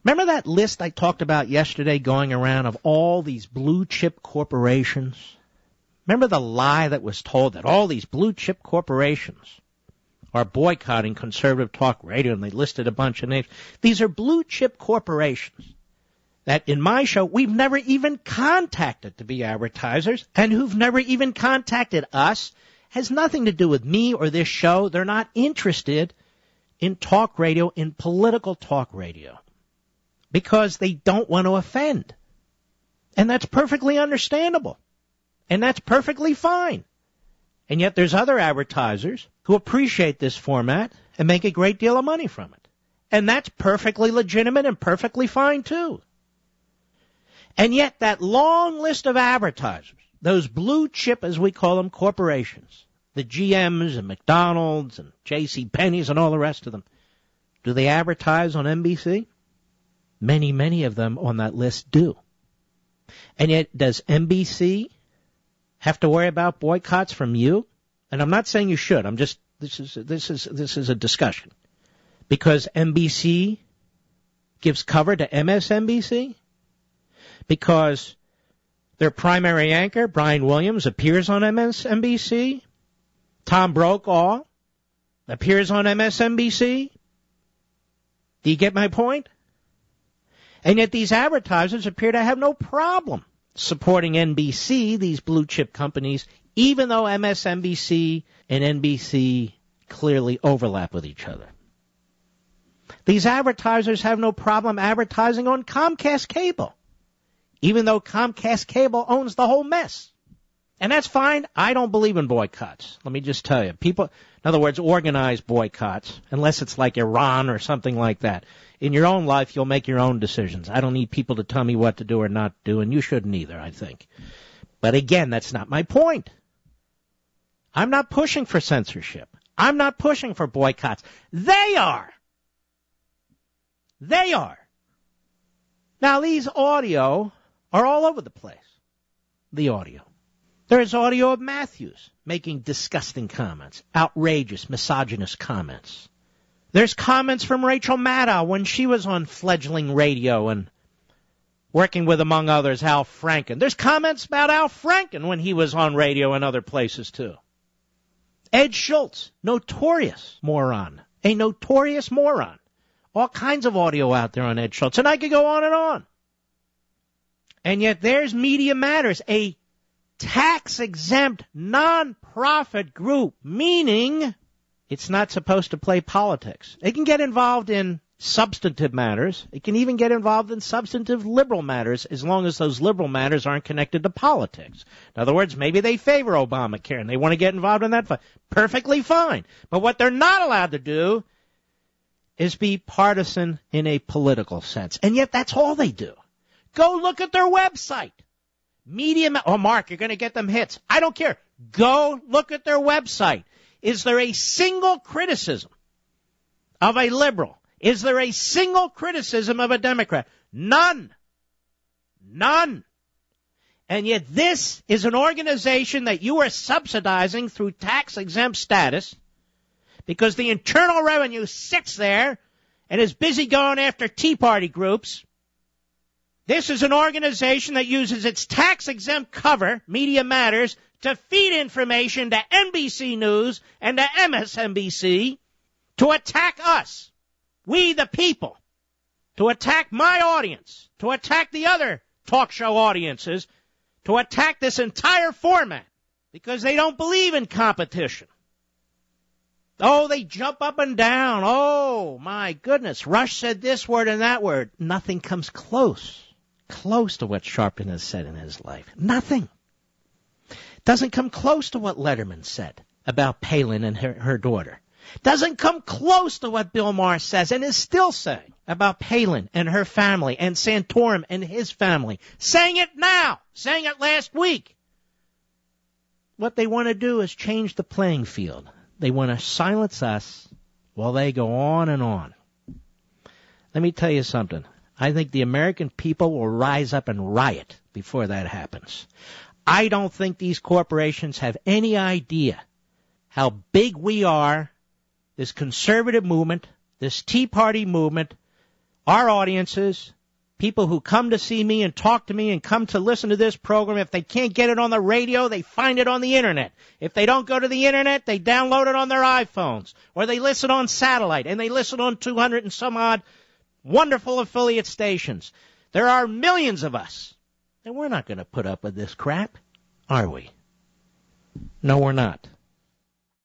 Remember that list I talked about yesterday going around of all these blue chip corporations? Remember the lie that was told that all these blue chip corporations are boycotting conservative talk radio, and they listed a bunch of names. These are blue chip corporations that in my show we've never even contacted to be advertisers, and who've never even contacted us. Has nothing to do with me or this show. They're not interested in talk radio, in political talk radio, because they don't want to offend. And that's perfectly understandable. And that's perfectly fine. And yet there's other advertisers who appreciate this format and make a great deal of money from it. And that's perfectly legitimate and perfectly fine too. And yet that long list of advertisers, those blue chip, as we call them, corporations, the GMs and McDonald's and J.C. Penney's and all the rest of them, do they advertise on NBC? Many, many of them on that list do. And yet, does NBC have to worry about boycotts from you? And I'm not saying you should. I'm just, this is a discussion. Because NBC gives cover to MSNBC? Because their primary anchor, Brian Williams, appears on MSNBC? Tom Brokaw appears on MSNBC? Do you get my point? And yet these advertisers appear to have no problem supporting NBC, these blue chip companies, even though MSNBC and NBC clearly overlap with each other. These advertisers have no problem advertising on Comcast Cable, even though Comcast Cable owns the whole mess. And that's fine. I don't believe in boycotts. Let me just tell you. People, in other words, organize boycotts, unless it's like Iran or something like that. In your own life, you'll make your own decisions. I don't need people to tell me what to do or not do, and you shouldn't either, I think. But again, that's not my point. I'm not pushing for censorship. I'm not pushing for boycotts. They are. They are. Now, these audio are all over the place. The audio. There's audio of Matthews making disgusting comments, outrageous, misogynist comments. There's comments from Rachel Maddow when she was on fledgling radio and working with, among others, Al Franken. There's comments about Al Franken when he was on radio and other places, too. Ed Schultz, notorious moron, a notorious moron. All kinds of audio out there on Ed Schultz, and I could go on and on. And yet there's Media Matters, a tax-exempt, non-profit group, meaning it's not supposed to play politics. It can get involved in substantive matters. It can even get involved in substantive liberal matters as long as those liberal matters aren't connected to politics. In other words, maybe they favor Obamacare and they want to get involved in that. Perfectly fine. But what they're not allowed to do is be partisan in a political sense. And yet that's all they do. Go look at their website. Mark, you're going to get them hits. I don't care. Go look at their website. Is there a single criticism of a liberal? Is there a single criticism of a Democrat? None. None. And yet this is an organization that you are subsidizing through tax-exempt status because the Internal Revenue sits there and is busy going after Tea Party groups. This is an organization that uses its tax-exempt cover, Media Matters, to feed information to NBC News and to MSNBC to attack us, we the people, to attack my audience, to attack the other talk show audiences, to attack this entire format because they don't believe in competition. Oh, they jump up and down. Oh, my goodness. Rush said this word and that word. Nothing comes close to what Sharpton has said in his life. Nothing. Doesn't come close to what Letterman said about Palin and her daughter. Doesn't come close to what Bill Maher says and is still saying about Palin and her family and Santorum and his family. Saying it now. Saying it last week. What they want to do is change the playing field. They want to silence us while they go on and on. Let me tell you something. I think the American people will rise up and riot before that happens. I don't think these corporations have any idea how big we are, this conservative movement, this Tea Party movement, our audiences, people who come to see me and talk to me and come to listen to this program, if they can't get it on the radio, they find it on the Internet. If they don't go to the Internet, they download it on their iPhones, or they listen on satellite, and they listen on 200 and some odd wonderful affiliate stations. There are millions of us, and we're not going to put up with this crap, are we? No, we're not.